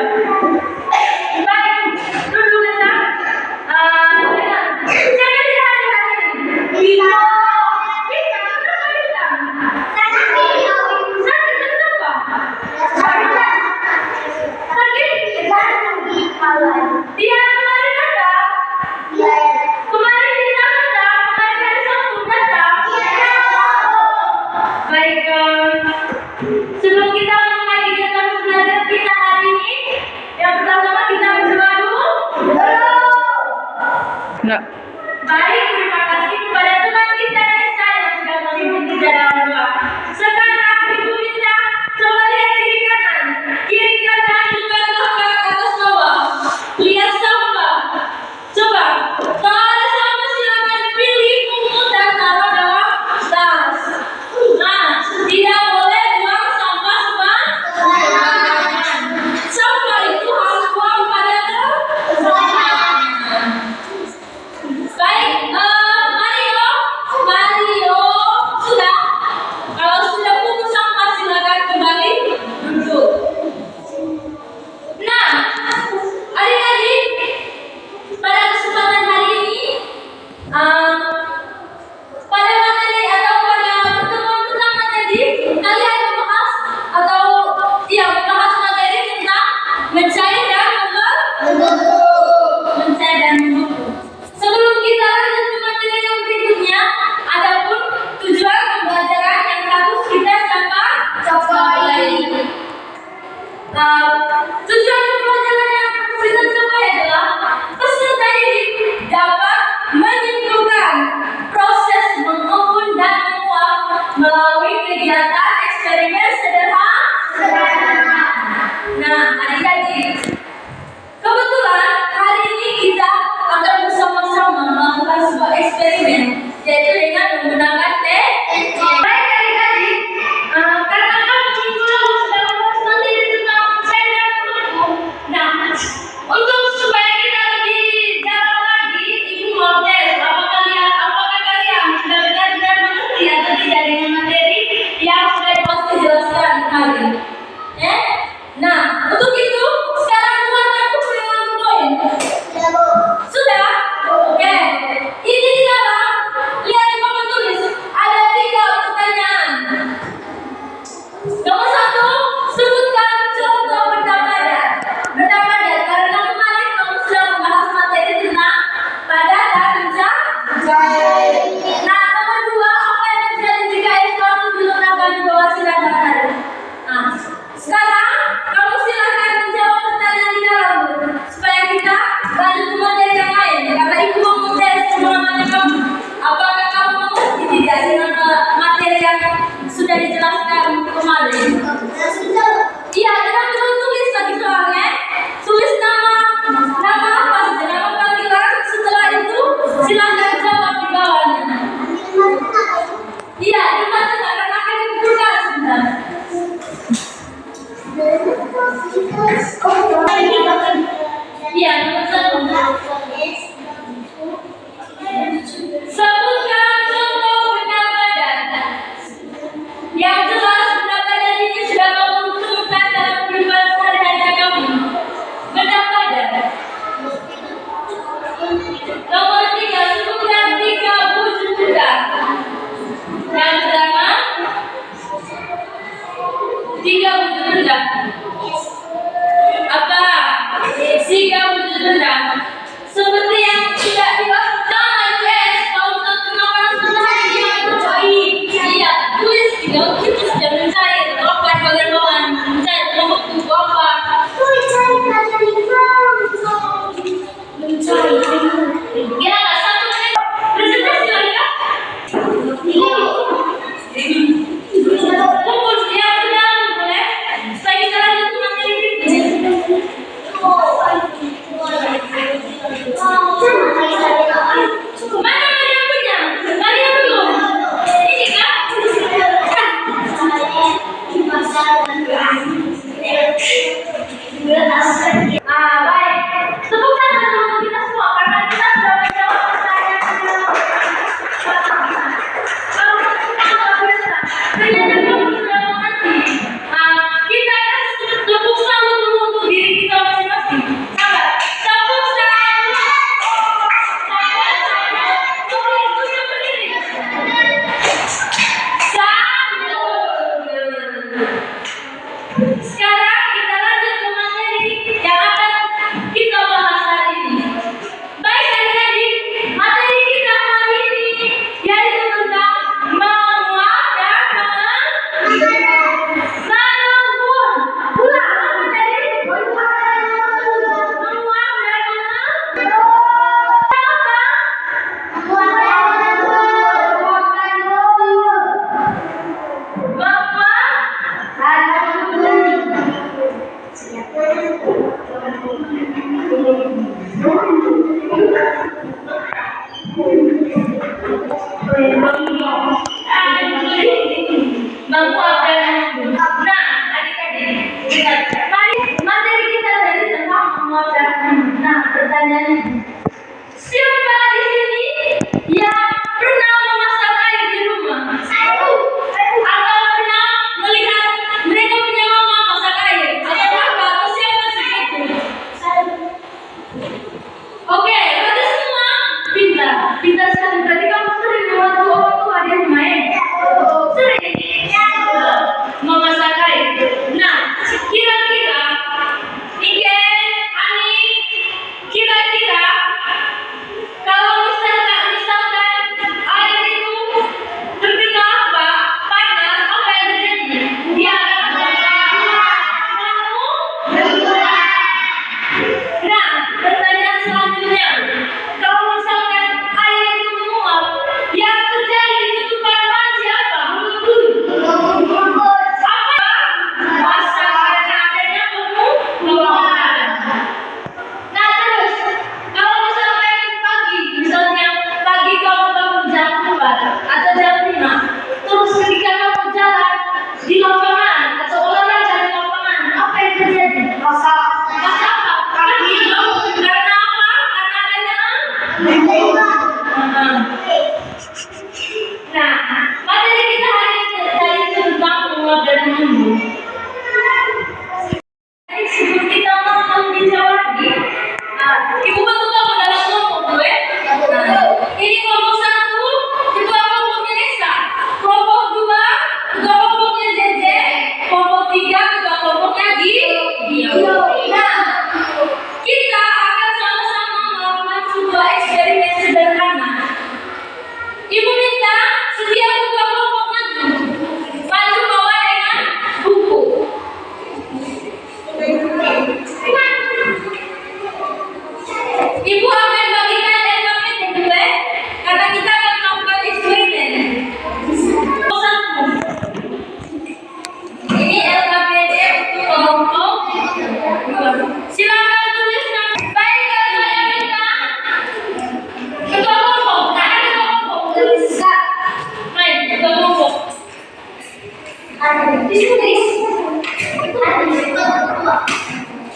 Baik, duduk kita. Jangan dihati-hati. Kita. Kenapa kita? Sakit kenapa? Sakit? Dia kemarin ada? Kemarin kita ada? Kemarin hari Sabtu ada? Baik, sebelum kita memulai kegiatan belajar kita hari ini, yang pertama kita berdoa dulu. Enggak. Baik, terima kasih kepada Tuhan kita Esa yang sudah memimpin kita dalam doa. Sekarang ibu minta coba lihat kiri kanan juga belakang atas bawah. Lihat sampah. Coba kalau ada sampah silakan pilih, pungut dan taruh dalam tas. Nah, tidak boleh buang sampah sembarangan. Sampah itu harus buang pada tempatnya. Baik, Mario, sudah. Kalau sudah pungut sampah silakan kembali duduk. Nah, adik-adik, pada kesempatan hari ini, pada materi atau pada pertemuan pertama tadi, kalian membahas atau membahas materi tentang mencair dan membentuk. Sebelum kita lanjut ke materi yang berikutnya, adapun tujuan pembelajaran yang harus kita capai. Tujuan pembelajaran yang harus kita capai adalah peserta didik dapat menyimpulkan proses mengukur dan menguap melalui kegiatan eksperimen sederhana. Nah, adik-adik, kebetulan hari ini kita akan bersama-sama melakukan sebuah eksperimen, yaitu dengan menggunakan TC. Baik adik-adik, karena kami minggu lalu sudah membahas materi tentang mencair dan membentuk. Nah, untuk supaya kita lebih dalam lagi, ibu mau tes apakah kalian sudah benar-benar mengerti atau tidak dengan materi yang sudah dijelaskan tadi. Nah, untuk itu sekarang keluarkan buku dengan poin. Sudah? Oke. Ini di dalam, lihat di papan tulis, ada 3 pertanyaan. Nomor 1, sebutkan contoh benda padat. Benda padat, karena kemarin kamu sudah membahas materi tentang padat dan mencair. Nah, nomor 2, apa yang terjadi jika air suatu diletakkan di bawah sinar matahari? Nah, sekarang kamu silakan menjawab pertanyaan di dalam supaya kita lanjut ke materi yang lain. Karena ibu mau memtes pemahaman kamu. Apakah kamu mengerti tidak dengan materi yang sudah dijelaskan kemarin? Iya, dengan tulis lagi soalnya. Tulis nama apa saja, nama panggilan. Setelah itu silakan jawab di bawahnya. Iya, dibaca karena akan dibuka sebentar. Iya, nomor 1. Sebutkan contoh benda padat. Yang jelas benda padat ini sudah kamu temukan dalam kehidupan sehari-hari kamu. Benda padat. Nomor 3, sebutkan 3 wujud benda. Yang pertama, 3 wujud benda.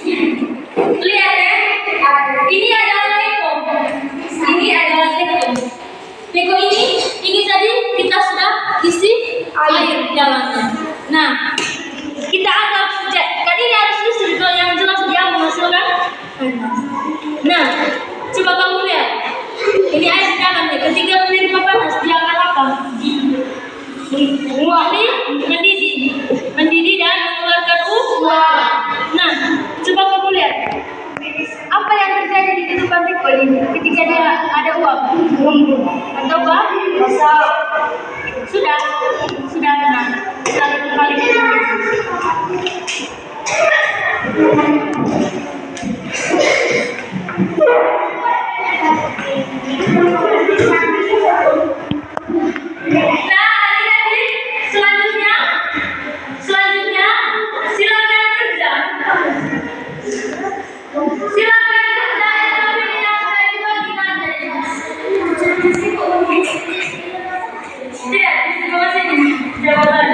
Lihat ya, ini adalah Lego. Ini adalah Lego. Lego ini tadi kita sudah isi air di dalamnya. Nah, kita anggap saja. Tadi ini harus sudah yang jelas dia menghasilkan. Nah, coba kamu lihat. Ini air di dalamnya. Ketika menerima panas, dia akan apa? Mendidih dan mengeluarkan uap. Nah, coba kamu lihat. Apa yang terjadi di kehidupan Riko ini ketika dia ada uap? Atau apa? Sudah tenang. Sudah kembali. Nah, adik-adik, selanjutnya silakan kerja. Silakan kerja yang sudah dibagikan tadi. Tidak, di bawah sini. Jabatan.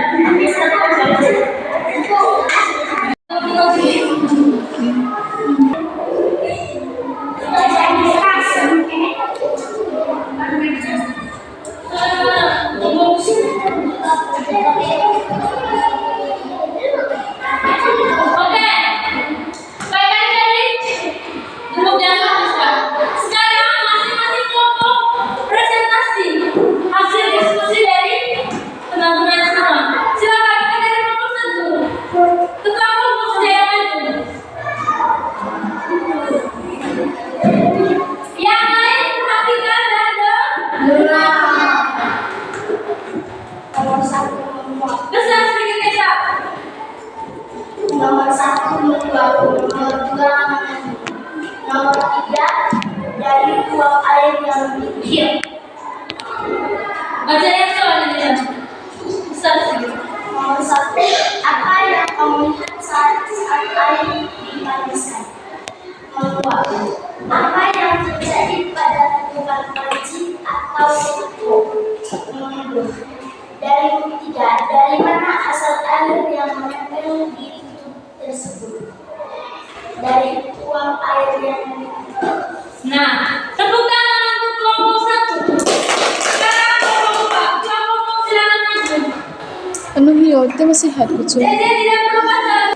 Nomor 1 membuat, nomor 2 mengandung, nomor 3 dari uap air yang dingin. Baca yang soalnya. Besar sedikit. Nomor 1, apa yang kamu lihat saat air dipanaskan? Menguap. Apa yang terjadi pada tubuh panci atau mengandung? Dari 3, dari mana asal air yang menempel di tersebut? Dari uap air yang Nah, tepuk tangan untuk kelompok 1. Sekarang kelompok 4. Kelompok silakan maju. Ano hiyo? Ito masihat ko siya. Dede tidak perlu baca.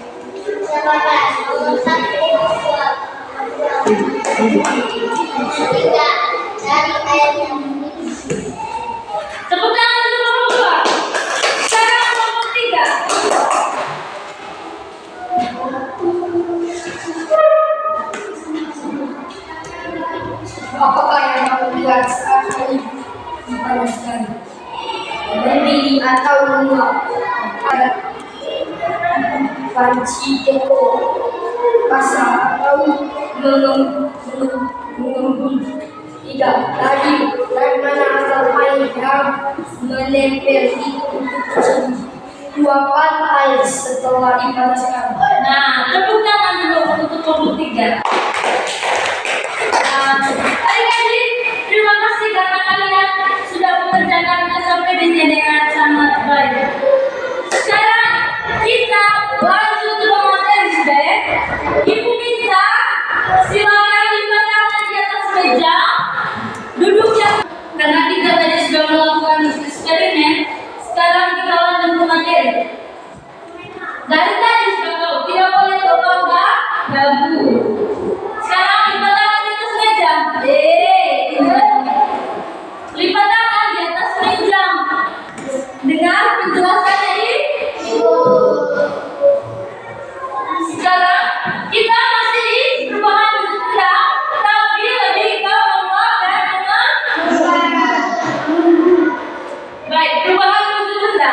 jawaban nomor 1 uap. Nomor 3 dari air yang mendidih. Tepuk tangan untuk kelompok 2. Sekarang kelompok 3. Apakah yang kamu lihat saat air dipanaskan? Mendidih atau menguap? Panci teko basah atau mengembun? 3. Dari mana asal air yang menempel di tubuh tersebut? Luapan air setelah dipanaskan. Nah, tepuk tangan dulu untuk kelompok 3. Adik-adik, terima kasih karena kalian sudah mengerjakan SOP-nya dengan sangat baik. Sekarang kita lanjut ke materi sudah. Ibu minta silakan lipat tangan di atas meja. Duduk yang karena kita tadi sudah melakukan eksperimen. Sekarang kita lanjut ke materi. Dari tadi sudah tahu tidak boleh terbawa dagu. Sekarang lipat tangan di atas meja. Lipat tangan di atas meja. Dengar penjelasannya ini. Sekarang kita masih di perubahan wujud benda, tapi lebih ke menguap dan baik, perubahan wujud benda.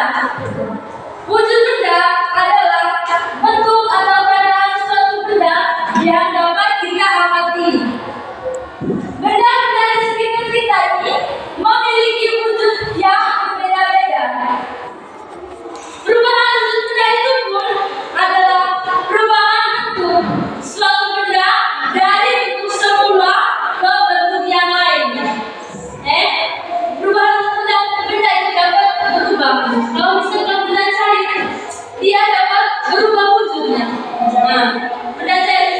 Wujud benda adalah bentuk atau keadaan suatu benda yang dapat kita amati. Benda-benda di sekitar kita ini memiliki wujud yang berbeda-beda. Perubahan wujud benda itu pun adalah perubahan bentuk suatu benda dari bentuk semula ke bentuk yang lain. Perubahan wujud benda itu dapat berubah. Kalau misalkan benda cair, dia dapat berubah wujudnya. Nah, benda cair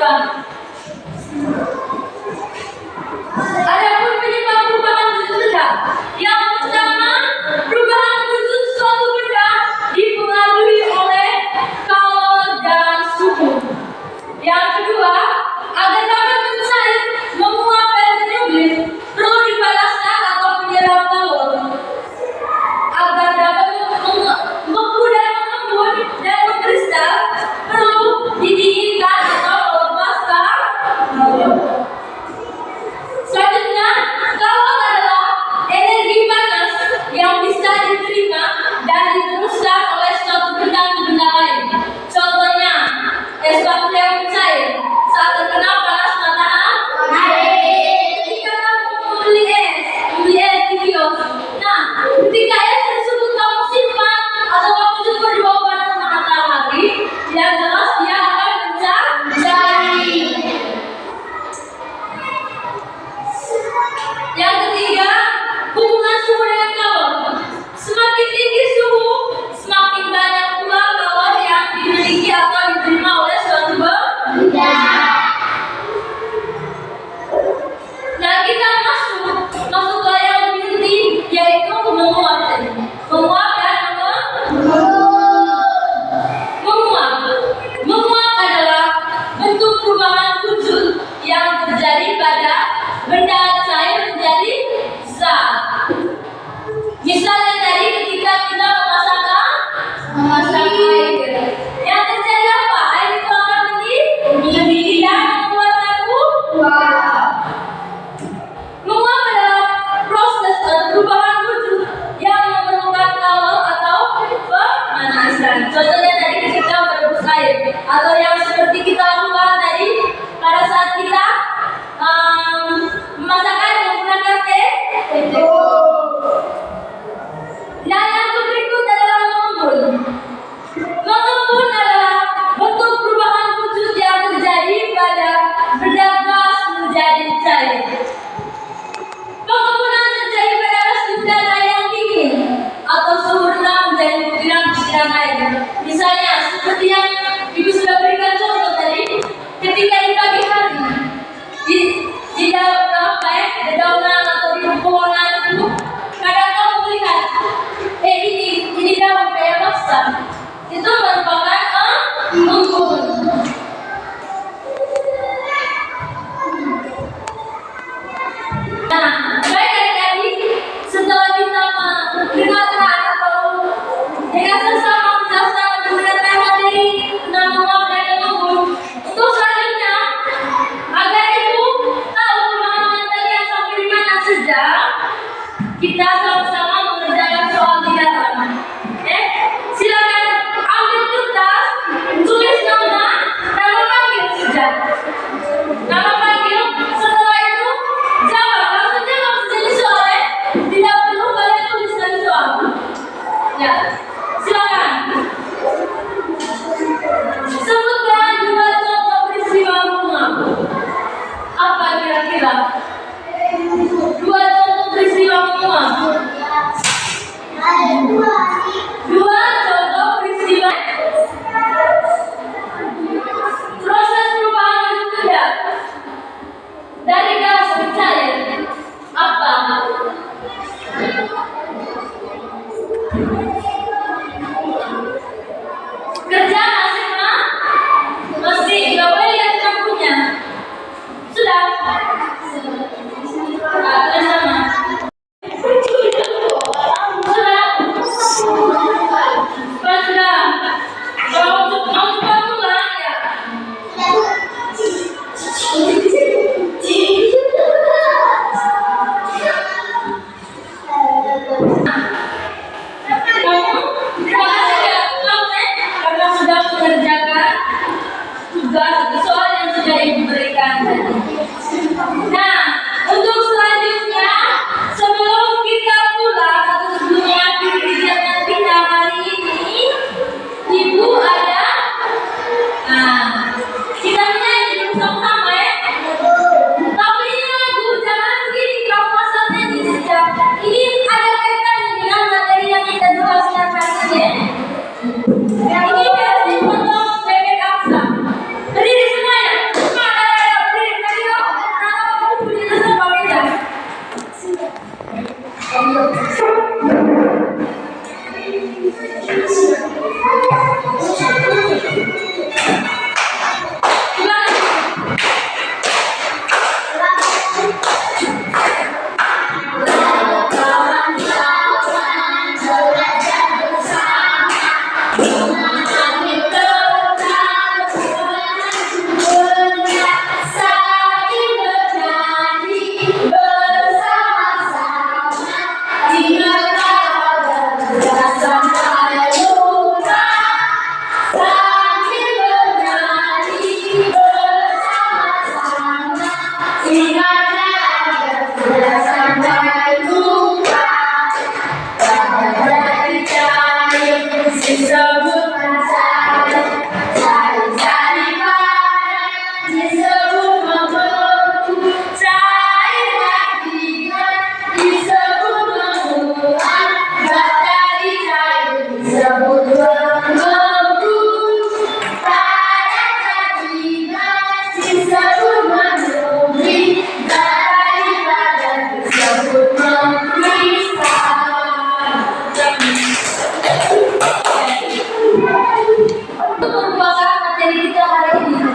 berubah. Adapun penyebab perubahan wujud benda, yang pertama, perubahan wujud suatu benda dipengaruhi oleh kolor dan suhu. Yang kedua, agar dapat mencair, menguap dan menyublim, perlu dipanaskan atau menyerap kalor. Agar dapat membeku dan mengembun dan mengkristal, perlu didinginkan atau melepaskan kalor. Selanjutnya, kalor adalah energi panas yang bisa diterima dan diteruskan oleh suatu benda ke benda lain. Contohnya, es batu yang mencair saat terkena panas matahari. Ketika kamu membeli es di kios. Nah, ketika es tersebut kamu simpan atau kamu jemur di bawah panas matahari, yang jelas dia akan mencair. Yang ketiga, hubungan suhu dengan kalor. Semakin tinggi suhu, semakin banyak pula kalor yang dimiliki atau diterima oleh suatu benda. Nah, kita masuk ke yang lebih penting, yaitu menguap tadi. Menguap dan menguap. Menguap adalah bentuk perubahan wujud yang terjadi pada benda cair menjadi zat. Misalnya tadi ketika kita memasak air, yang terjadi apa? Air itu akan mendidih dan mengeluarkan uap. Menguap adalah proses perubahan wujud yang memerlukan kalor atau pemanasan. Contohnya tadi ketika merebus air, atau yang seperti kita lakukan tadi pada saat kita memasak air menggunakan teh. Nah, yang berikut adalah mengembun. Mengembun adalah bentuk perubahan wujud yang terjadi pada benda gas menjadi cair. Pengembunan terjadi pada gas di udara yang dingin atau suhu rendah menjadi butiran-butiran air. Misalnya seperti yang Ibu sudah berikan contoh tadi, ketika di pagi hari di dedaunan atau di pepohonan itu, kadang kamu melihat ini daun kayak basah, itu merupakan embun. Nah, baik adik-adik, setelah kita mendengarkan atau dengan sesama menjelaskan menggunakan materi tentang menguap dan mengembun, untuk selanjutnya agar ibu tahu pemahaman tadi yang sampai di mana saja, kita sama-sama mengerjakan soal di dalam. Silakan ambil kertas, tulis nama panggil saja. Nama panggil, setelah itu jawab. Langsung jawab saja soal, tidak perlu kalian tuliskan soal. Ya, silakan. Sebutkan 2 contoh peristiwa menguap. Apa kira-kira? 2 contoh peristiwa menguap. 2 contoh peristiwa. Proses perubahan wujud benda dari gas mencair. Apa? Kerja masih nggak boleh lihat kampungnya. Sudah. Sama. Sudah. Mau cepat pulang ya. Terima kasih ya, karena sudah mengerjakan tugas soal yang sudah Ibu berikan tadi. Nah, untuk selanjutnya, sebelum kita pulang atau sebelum mengakhiri kegiatan kita hari ini, Ibu ada, kita menyanyi dulu sama-sama ya. Tapi ini lagu, jangan begini kamu asal nyanyi saja. Ini ada kaitannya dengan materi yang kita jelaskan hari ini. Ini versi foto bebek Aksa. Berdiri materi kita hari ini